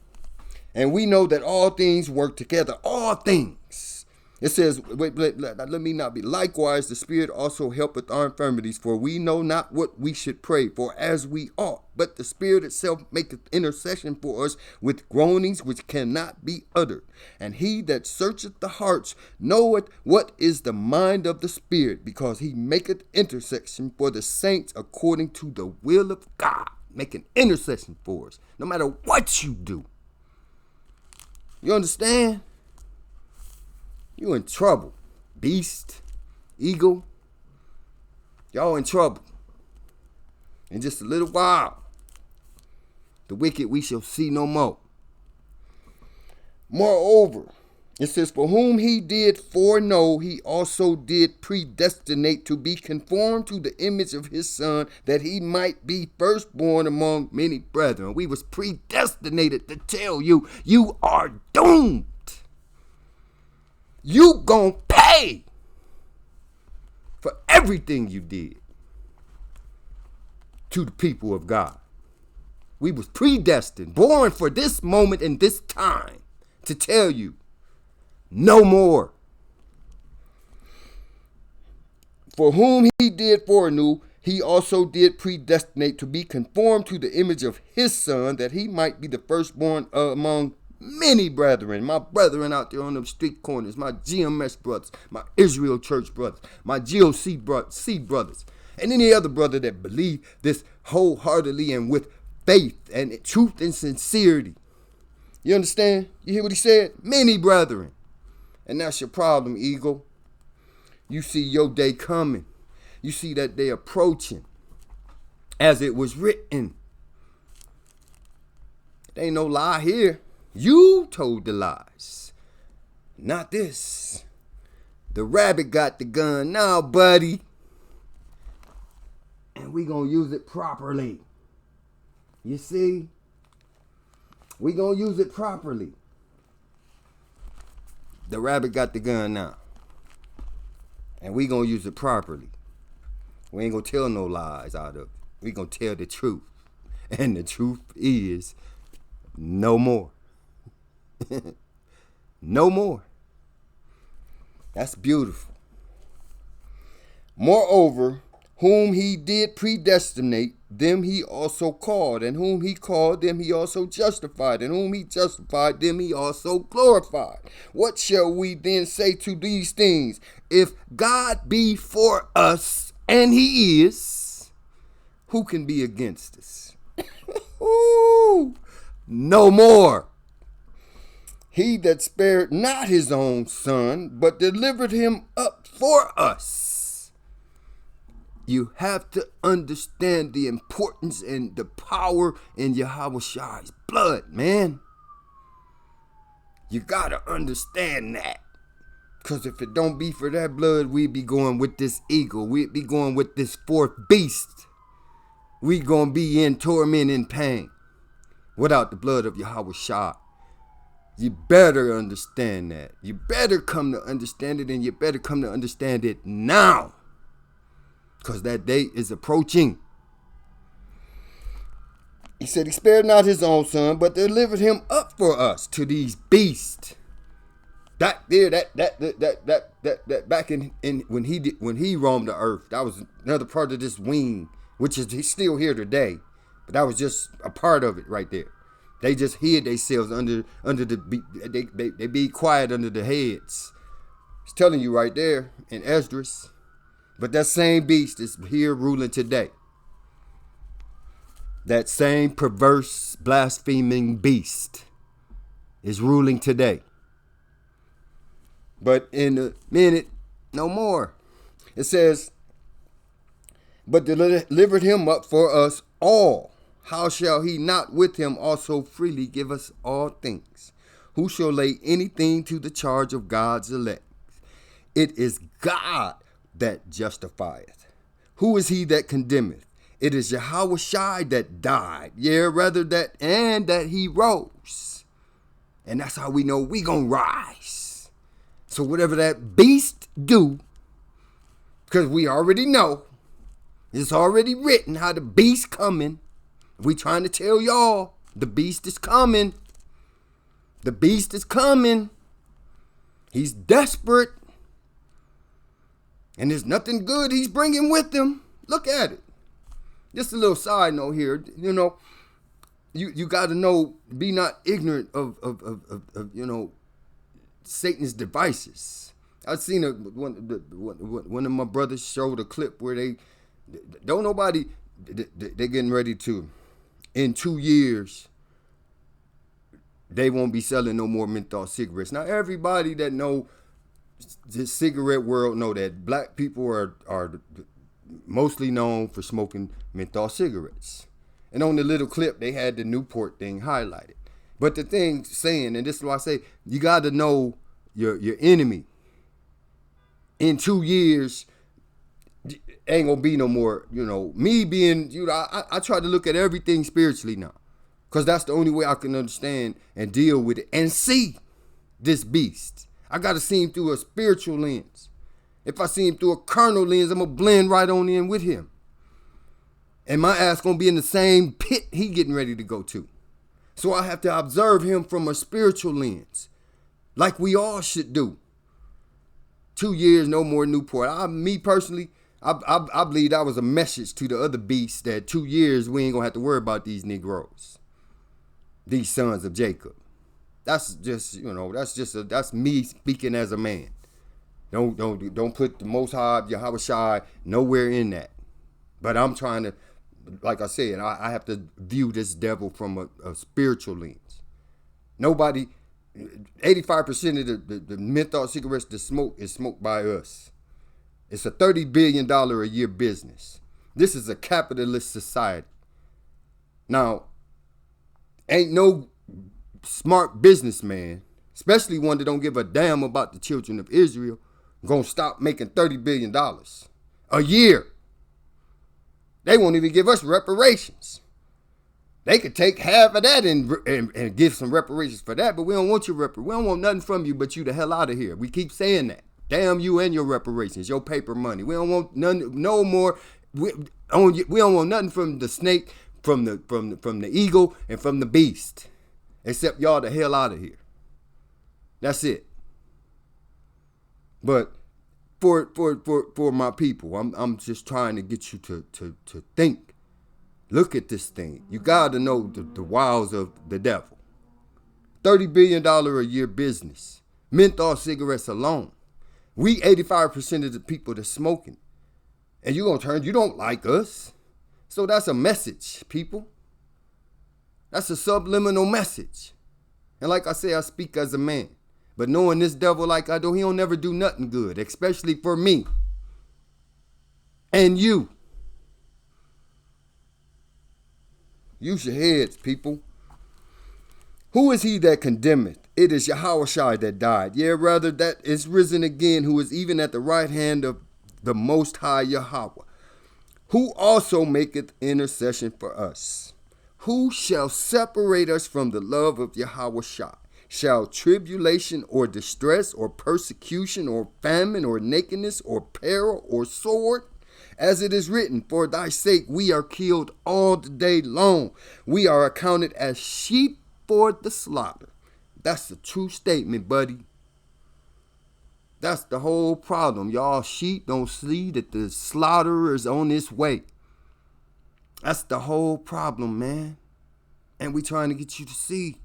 Speaker 1: And we know that all things work together. All things. It says, wait, let me not be. Likewise, the Spirit also helpeth our infirmities, for we know not what we should pray for as we ought. But the Spirit itself maketh intercession for us with groanings which cannot be uttered. And he that searcheth the hearts knoweth what is the mind of the Spirit, because he maketh intercession for the saints according to the will of God. Making intercession for us, no matter what you do. You understand? You in trouble. Beast, eagle, y'all in trouble. In just a little while, the wicked we shall see no more. Moreover, it says, for whom he did foreknow, he also did predestinate to be conformed to the image of his Son, that he might be firstborn among many brethren. We was predestinated to tell you, you are doomed. You gonna pay for everything you did to the people of God. We was predestined, born for this moment and this time to tell you, no more. For whom he did foreknow, he also did predestinate to be conformed to the image of his Son, that he might be the firstborn among many brethren. My brethren out there on them street corners, my GMS brothers, my Israel Church brothers, my GOC brothers, and any other brother that believe this wholeheartedly and with faith and truth and sincerity. You understand? You hear what he said? Many brethren. And that's your problem, Eagle. You see your day coming. You see that day approaching. As it was written. There ain't no lie here. You told the lies. Not this. The rabbit got the gun now, buddy. And we gonna use it properly. You see? We gonna use it properly. The rabbit got the gun now. And we gonna use it properly. We ain't gonna tell no lies out of it. We gonna tell the truth. And the truth is no more. No more. That's beautiful. Moreover, whom he did predestinate, them he also called. And whom he called, them he also justified. And whom he justified, them he also glorified. What shall we then say to these things? If God be for us, and he is, who can be against us? No more. He that spared not his own Son, but delivered him up for us. You have to understand the importance and the power in Yahweh's blood, man. You gotta understand that. Because if it don't be for that blood, we'd be going with this eagle. We'd be going with this fourth beast. We gonna be in torment and pain without the blood of Yahweh. You better understand that. You better come to understand it, and you better come to understand it now. Because that day is approaching. He said he spared not his own Son, but delivered him up for us to these beasts. That back in when he roamed the earth, that was another part of this wing, which is he's still here today. But that was just a part of it right there. They just hid themselves under the they be quiet under the heads. It's telling you right there in Esdras. But that same beast is here ruling today. That same perverse, blaspheming beast is ruling today. But in a minute, no more. It says, but delivered him up for us all. How shall he not with him also freely give us all things? Who shall lay anything to the charge of God's elect? It is God that justifieth. Who is he that condemneth? It is Yahweh that died. Yeah, rather that he rose. And that's how we know we gonna rise. So whatever that beast do, because we already know, it's already written how the beast coming. We trying to tell y'all, the beast is coming. The beast is coming. He's desperate. And there's nothing good he's bringing with him. Look at it. Just a little side note here. You know, you got to know, be not ignorant of you know, Satan's devices. I've seen one of my brothers showed a clip where they're getting ready to, in 2 years, they won't be selling no more menthol cigarettes. Now, everybody that know the cigarette world know that black people are mostly known for smoking menthol cigarettes. And on the little clip, they had the Newport thing highlighted. But the thing saying, and this is why I say, you got to know your enemy. In 2 years, ain't gonna be no more, you know, me being, you know, I try to look at everything spiritually now. Because that's the only way I can understand and deal with it and see this beast. I got to see him through a spiritual lens. If I see him through a carnal lens, I'm going to blend right on in with him. And my ass going to be in the same pit he getting ready to go to. So I have to observe him from a spiritual lens. Like we all should do. 2 years, no more Newport. Me personally, I believe that was a message to the other beasts that 2 years we ain't going to have to worry about these Negroes. These sons of Jacob. That's just, you know, that's me speaking as a man. Don't put the Most High, Yahweh Shai, nowhere in that. But I'm trying to, like I said, I have to view this devil from a spiritual lens. Nobody, 85% of the menthol cigarettes that smoke is smoked by us. It's a $30 billion a year business. This is a capitalist society. Now, ain't no smart businessman, especially one that don't give a damn about the children of Israel, gonna stop making $30 billion a year. They won't even give us reparations. They could take half of that and give some reparations for that, but we don't want your reparations. We don't want nothing from you but you the hell out of here. We keep saying that. Damn you and your reparations, your paper money. We don't want none, no more. We don't want nothing from the snake, from the eagle, and from the beast. Except y'all the hell out of here. That's it. But for my people, I'm just trying to get you to think. Look at this thing. You got to know the wiles of the devil. $30 billion a year business. Menthol cigarettes alone. We 85% of the people that's smoking. And you don't like us. So that's a message, people. That's a subliminal message. And like I say, I speak as a man. But knowing this devil like I do, he don't never do nothing good, especially for me. And you. Use your heads, people. Who is he that condemneth? It is Yahushua that died. Yea, rather, that is risen again, who is even at the right hand of the Most High Yahweh, who also maketh intercession for us. Who shall separate us from the love of Yahushua? Shall tribulation or distress or persecution or famine or nakedness or peril or sword? As it is written, for thy sake we are killed all the day long. We are accounted as sheep for the slaughter. That's a true statement, buddy. That's the whole problem. Y'all sheep don't see that the slaughterer is on its way. That's the whole problem, man. And we trying to get you to see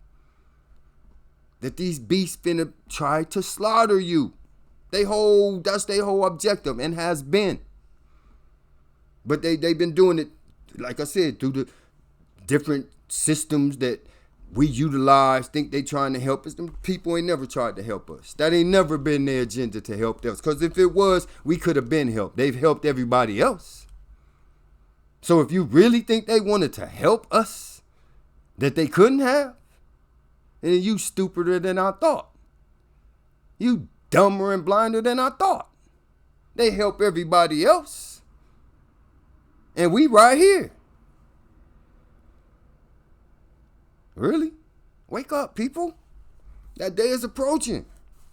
Speaker 1: that these beasts finna try to slaughter you. That's their whole objective and has been. But they've been doing it, like I said, through the different systems that we utilize, think they trying to help us. Them people ain't never tried to help us. That ain't never been their agenda to help us. Because if it was, we could have been helped. They've helped everybody else. So if you really think they wanted to help us, that they couldn't have, then you stupider than I thought. You dumber and blinder than I thought. They help everybody else. And we right here. Really? Wake up, people. That day is approaching.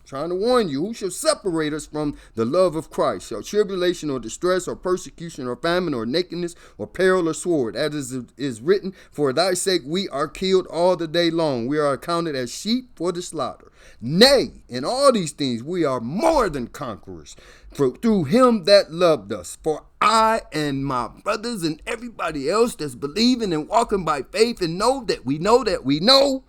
Speaker 1: Trying to warn you, who shall separate us from the love of Christ? Shall tribulation or distress or persecution or famine or nakedness or peril or sword? As is written, for thy sake we are killed all the day long. We are accounted as sheep for the slaughter. Nay, in all these things we are more than conquerors through him that loved us. For I and my brothers and everybody else that's believing and walking by faith and know that we know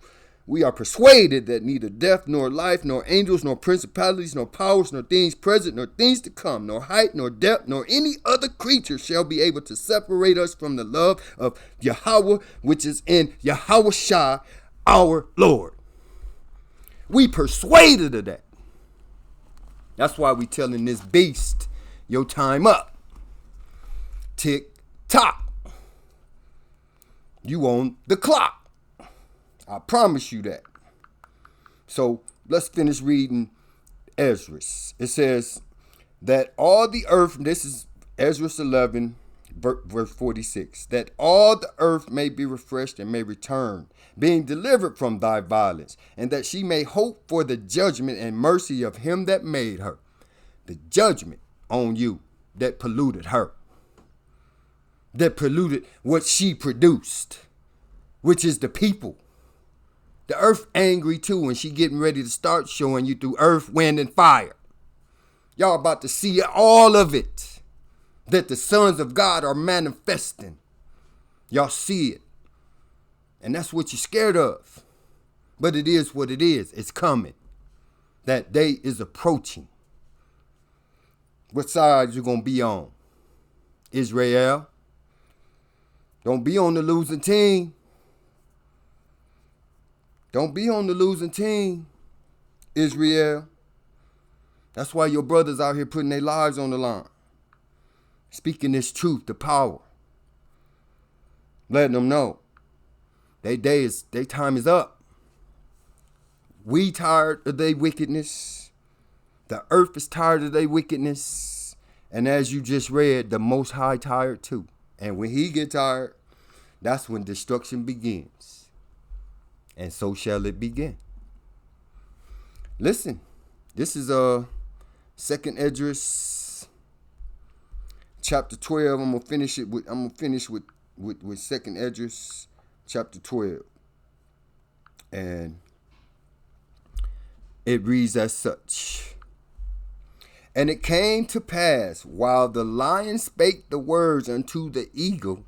Speaker 1: we are persuaded that neither death, nor life, nor angels, nor principalities, nor powers, nor things present, nor things to come, nor height, nor depth, nor any other creature shall be able to separate us from the love of Yahweh, which is in Yahushua, our Lord. We persuaded of that. That's why we telling this beast, your time up. Tick tock. You on the clock. I promise you that. So let's finish reading Ezra. It says that all the earth, this is Ezra 11, verse 46, that all the earth may be refreshed and may return, being delivered from thy violence, and that she may hope for the judgment and mercy of him that made her. The judgment on you that polluted her, that polluted what she produced, which is the people. The earth angry too, and she getting ready to start showing you through earth, wind, and fire. Y'all about to see all of it that the sons of God are manifesting. Y'all see it. And that's what you're scared of. But it is what it is. It's coming. That day is approaching. What side you going to be on? Israel. Don't be on the losing team. Don't be on the losing team, Israel. That's why your brothers out here putting their lives on the line. Speaking this truth, the power. Letting them know. Their time is up. We tired of their wickedness. The earth is tired of their wickedness. And as you just read, the Most High tired too. And when he get tired, that's when destruction begins. And so shall it begin. Listen, this is Second Esdras, chapter 12. I'm gonna finish with Second Esdras, chapter 12, and it reads as such. And it came to pass, while the lion spake the words unto the eagle.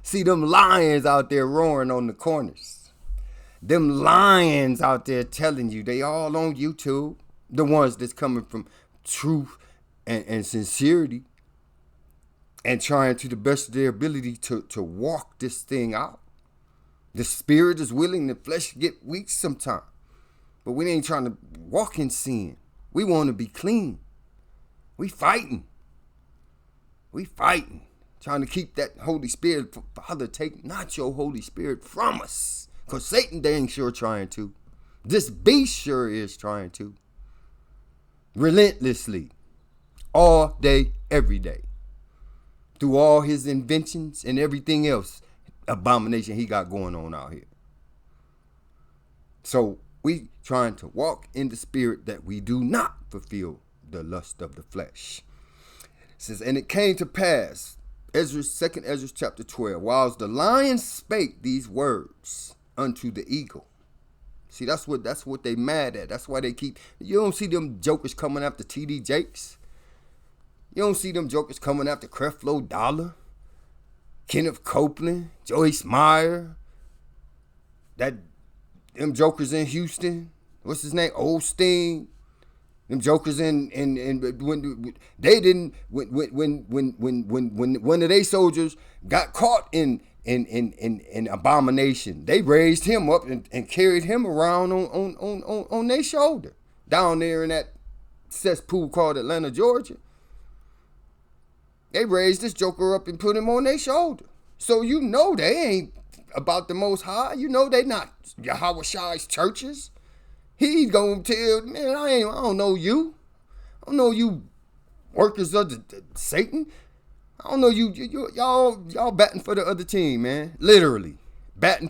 Speaker 1: See them lions out there roaring on the corners. Them lions out there telling you, they all on YouTube. The ones that's coming from truth and sincerity. And trying to the best of their ability to walk this thing out. The spirit is willing, the flesh get weak sometimes. But we ain't trying to walk in sin. We want to be clean. We fighting. Trying to keep that Holy Spirit. Father, take not your Holy Spirit from us. Because Satan dang sure trying to. This beast sure is trying to. Relentlessly. All day, every day. Through all his inventions and everything else. Abomination he got going on out here. So we trying to walk in the spirit that we do not fulfill the lust of the flesh. It says, and it came to pass, Second Ezra chapter 12, whilst the lion spake these words unto the eagle. See, that's what they mad at. That's why they keep. You don't see them jokers coming after T.D. Jakes. You don't see them jokers coming after Creflo Dollar, Kenneth Copeland, Joyce Meyer. Them jokers in Houston. What's his name? Osteen. Them jokers in when they didn't when one of their soldiers got caught in abomination, they raised him up and carried him around on their shoulder down there in that cesspool called Atlanta, Georgia. They raised this joker up and put him on their shoulder. So you know they ain't about the Most High. You know they not Yahushua's churches. He's gonna tell, man, I don't know you. I don't know you workers of the Satan. I don't know y'all batting for the other team, man. Literally batting.